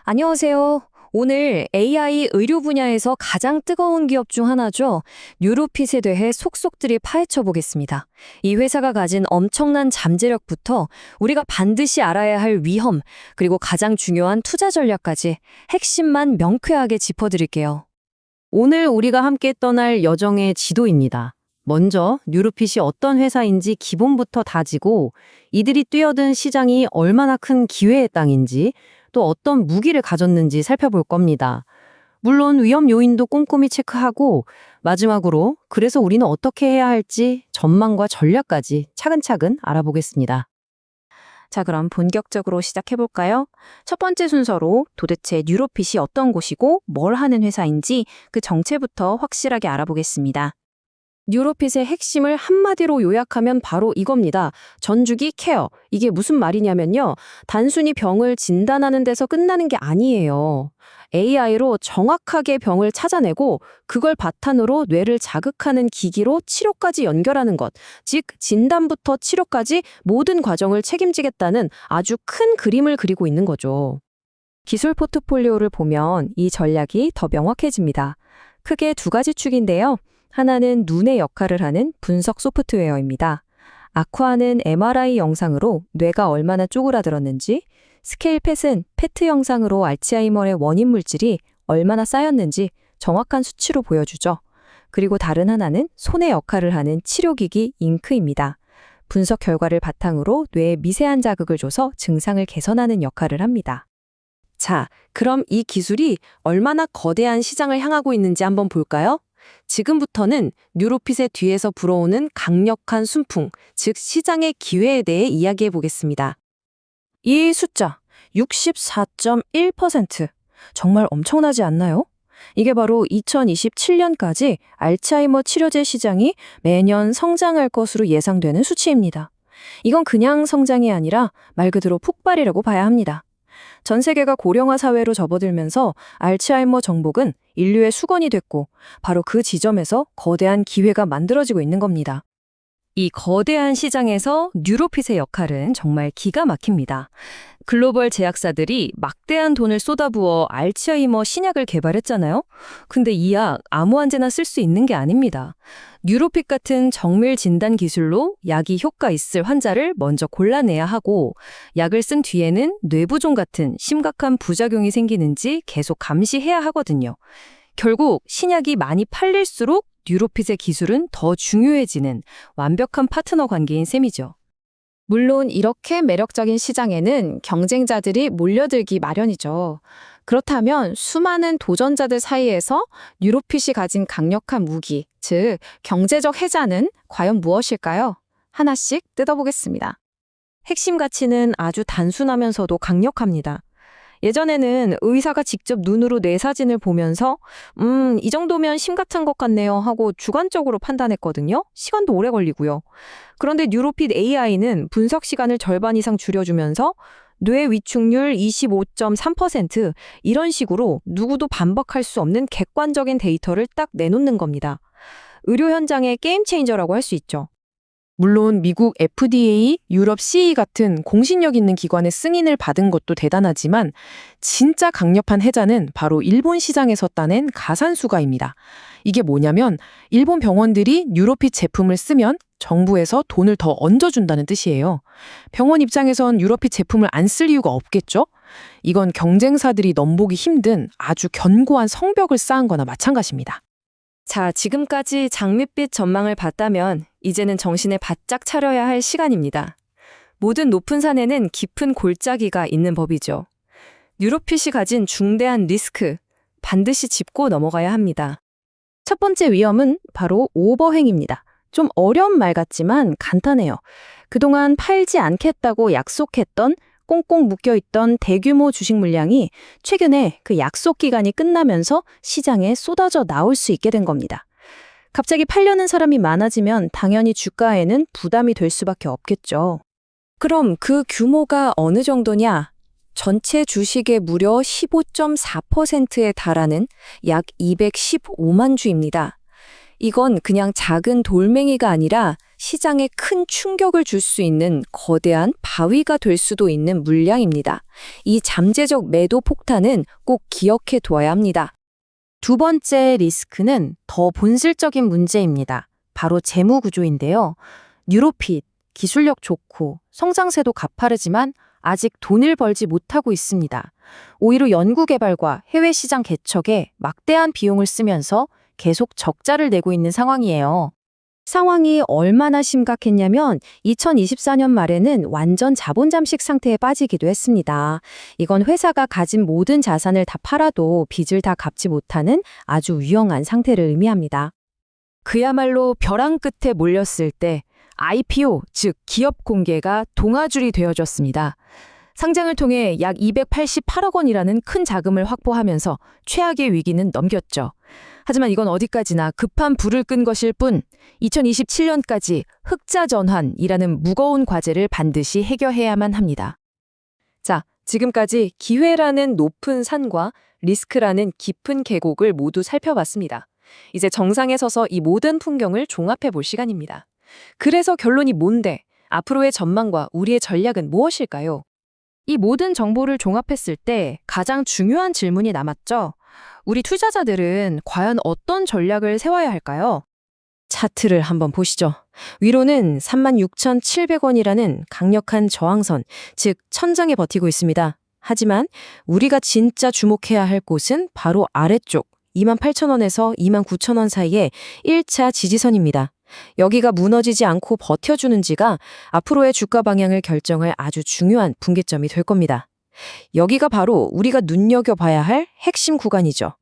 안녕하세요. 오늘 AI 의료 분야에서 가장 뜨거운 기업 중 하나죠. 뉴로핏에 대해 속속들이 파헤쳐 보겠습니다. 이 회사가 가진 엄청난 잠재력부터 우리가 반드시 알아야 할 위험, 그리고 가장 중요한 투자 전략까지 핵심만 명쾌하게 짚어드릴게요. 오늘 우리가 함께 떠날 여정의 지도입니다. 먼저 뉴로핏이 어떤 회사인지 기본부터 다지고 이들이 뛰어든 시장이 얼마나 큰 기회의 땅인지 또 어떤 무기를 가졌는지 살펴볼 겁니다. 물론 위험 요인도 꼼꼼히 체크하고 마지막으로 그래서 우리는 어떻게 해야 할지 전망과 전략까지 차근차근 알아보겠습니다. 자, 그럼 본격적으로 시작해볼까요? 첫 번째 순서로 도대체 뉴로핏이 어떤 곳이고 뭘 하는 회사인지 그 정체부터 확실하게 알아보겠습니다. 뉴로핏의 핵심을 한마디로 요약하면 바로 이겁니다. 전주기 케어. 이게 무슨 말이냐면요. 단순히 병을 진단하는 데서 끝나는 게 아니에요. AI로 정확하게 병을 찾아내고 그걸 바탕으로 뇌를 자극하는 기기로 치료까지 연결하는 것. 즉, 진단부터 치료까지 모든 과정을 책임지겠다는 아주 큰 그림을 그리고 있는 거죠. 기술 포트폴리오를 보면 이 전략이 더 명확해집니다. 크게 두 가지 축인데요. 하나는 눈의 역할을 하는 분석 소프트웨어입니다. 아쿠아는 MRI 영상으로 뇌가 얼마나 쪼그라들었는지, 스케일펫은 페트 영상으로 알츠하이머의 원인 물질이 얼마나 쌓였는지 정확한 수치로 보여주죠. 그리고 다른 하나는 손의 역할을 하는 치료기기 잉크입니다. 분석 결과를 바탕으로 뇌에 미세한 자극을 줘서 증상을 개선하는 역할을 합니다. 자, 그럼 이 기술이 얼마나 거대한 시장을 향하고 있는지 한번 볼까요? 지금부터는 뉴로핏의 뒤에서 불어오는 강력한 순풍, 즉 시장의 기회에 대해 이야기해 보겠습니다. 이 숫자, 64.1%. 정말 엄청나지 않나요? 이게 바로 2027년까지 알츠하이머 치료제 시장이 매년 성장할 것으로 예상되는 수치입니다. 이건 그냥 성장이 아니라 말 그대로 폭발이라고 봐야 합니다. 전 세계가 고령화 사회로 접어들면서 알츠하이머 정복은 인류의 수건이 됐고 바로 그 지점에서 거대한 기회가 만들어지고 있는 겁니다. 이 거대한 시장에서 뉴로핏의 역할은 정말 기가 막힙니다. 글로벌 제약사들이 막대한 돈을 쏟아부어 알츠하이머 신약을 개발했잖아요. 근데 이 약 아무 한제나 쓸 수 있는 게 아닙니다. 뉴로핏 같은 정밀 진단 기술로 약이 효과 있을 환자를 먼저 골라내야 하고 약을 쓴 뒤에는 뇌부종 같은 심각한 부작용이 생기는지 계속 감시해야 하거든요. 결국 신약이 많이 팔릴수록 뉴로핏의 기술은 더 중요해지는 완벽한 파트너 관계인 셈이죠. 물론 이렇게 매력적인 시장에는 경쟁자들이 몰려들기 마련이죠. 그렇다면 수많은 도전자들 사이에서 뉴로핏이 가진 강력한 무기, 즉 경제적 해자는 과연 무엇일까요? 하나씩 뜯어보겠습니다. 핵심 가치는 아주 단순하면서도 강력합니다. 예전에는 의사가 직접 눈으로 뇌 사진을 보면서 이 정도면 심 같은 것 같네요 하고 주관적으로 판단했거든요. 시간도 오래 걸리고요. 그런데 뉴로핏 AI는 분석 시간을 절반 이상 줄여주면서 뇌 위축률 25.3% 이런 식으로 누구도 반박할 수 없는 객관적인 데이터를 딱 내놓는 겁니다. 의료 현장의 게임 체인저라고 할 수 있죠. 물론 미국 FDA, 유럽 CE 같은 공신력 있는 기관의 승인을 받은 것도 대단하지만 진짜 강력한 해자는 바로 일본 시장에서 따낸 가산수가입니다. 이게 뭐냐면 일본 병원들이 뉴로핏 제품을 쓰면 정부에서 돈을 더 얹어준다는 뜻이에요. 병원 입장에선 뉴로핏 제품을 안 쓸 이유가 없겠죠? 이건 경쟁사들이 넘보기 힘든 아주 견고한 성벽을 쌓은 거나 마찬가지입니다. 자, 지금까지 장밋빛 전망을 봤다면 이제는 정신을 바짝 차려야 할 시간입니다. 모든 높은 산에는 깊은 골짜기가 있는 법이죠. 뉴로핏이 가진 중대한 리스크, 반드시 짚고 넘어가야 합니다. 첫 번째 위험은 바로 오버행입니다. 좀 어려운 말 같지만 간단해요. 그동안 팔지 않겠다고 약속했던 꽁꽁 묶여있던 대규모 주식 물량이 최근에 그 약속 기간이 끝나면서 시장에 쏟아져 나올 수 있게 된 겁니다. 갑자기 팔려는 사람이 많아지면 당연히 주가에는 부담이 될 수밖에 없겠죠. 그럼 그 규모가 어느 정도냐? 전체 주식의 무려 15.4%에 달하는 약 215만 주입니다. 이건 그냥 작은 돌멩이가 아니라 시장에 큰 충격을 줄 수 있는 거대한 바위가 될 수도 있는 물량입니다. 이 잠재적 매도 폭탄은 꼭 기억해 두어야 합니다. 두 번째 리스크는 더 본질적인 문제입니다. 바로 재무 구조인데요. 뉴로핏, 기술력 좋고 성장세도 가파르지만 아직 돈을 벌지 못하고 있습니다. 오히려 연구개발과 해외 시장 개척에 막대한 비용을 쓰면서 계속 적자를 내고 있는 상황이에요. 상황이 얼마나 심각했냐면 2024년 말에는 완전 자본 잠식 상태에 빠지기도 했습니다. 이건 회사가 가진 모든 자산을 다 팔아도 빚을 다 갚지 못하는 아주 위험한 상태를 의미합니다. 그야말로 벼랑 끝에 몰렸을 때 IPO, 즉 기업 공개가 동아줄이 되어줬습니다. 상장을 통해 약 288억 원이라는 큰 자금을 확보하면서 최악의 위기는 넘겼죠. 하지만 이건 어디까지나 급한 불을 끈 것일 뿐 2027년까지 흑자 전환이라는 무거운 과제를 반드시 해결해야만 합니다. 자, 지금까지 기회라는 높은 산과 리스크라는 깊은 계곡을 모두 살펴봤습니다. 이제 정상에 서서 이 모든 풍경을 종합해 볼 시간입니다. 그래서 결론이 뭔데? 앞으로의 전망과 우리의 전략은 무엇일까요? 이 모든 정보를 종합했을 때 가장 중요한 질문이 남았죠. 우리 투자자들은 과연 어떤 전략을 세워야 할까요? 차트를 한번 보시죠. 위로는 36,700원이라는 강력한 저항선, 즉 천장에 버티고 있습니다. 하지만 우리가 진짜 주목해야 할 곳은 바로 아래쪽 28,000원에서 29,000원 사이의 1차 지지선입니다. 여기가 무너지지 않고 버텨주는지가 앞으로의 주가 방향을 결정할 아주 중요한 분기점이 될 겁니다. 여기가 바로 우리가 눈여겨봐야 할 핵심 구간이죠.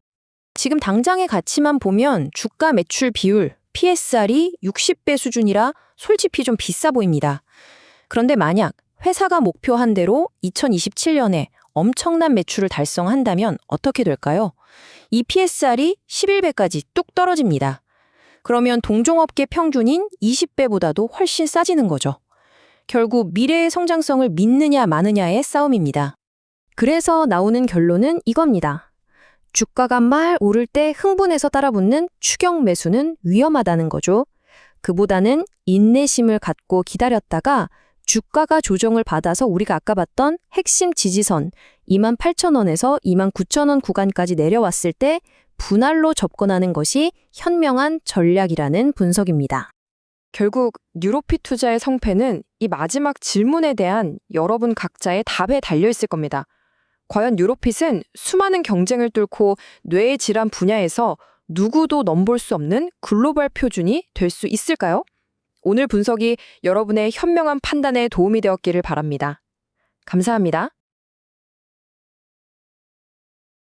지금 당장의 가치만 보면 주가 매출 비율, PSR이 60배 수준이라 솔직히 좀 비싸 보입니다. 그런데 만약 회사가 목표한 대로 2027년에 엄청난 매출을 달성한다면 어떻게 될까요? 이 PSR이 11배까지 뚝 떨어집니다. 그러면 동종업계 평균인 20배보다도 훨씬 싸지는 거죠. 결국 미래의 성장성을 믿느냐 마느냐의 싸움입니다. 그래서 나오는 결론은 이겁니다. 주가가 말 오를 때 흥분해서 따라붙는 추격 매수는 위험하다는 거죠. 그보다는 인내심을 갖고 기다렸다가 주가가 조정을 받아서 우리가 아까 봤던 핵심 지지선 28,000원에서 29,000원 구간까지 내려왔을 때 분할로 접근하는 것이 현명한 전략이라는 분석입니다. 결국 뉴로핏 투자의 성패는 이 마지막 질문에 대한 여러분 각자의 답에 달려 있을 겁니다. 과연 뉴로핏은 수많은 경쟁을 뚫고 뇌의 질환 분야에서 누구도 넘볼 수 없는 글로벌 표준이 될 수 있을까요? 오늘 분석이 여러분의 현명한 판단에 도움이 되었기를 바랍니다. 감사합니다.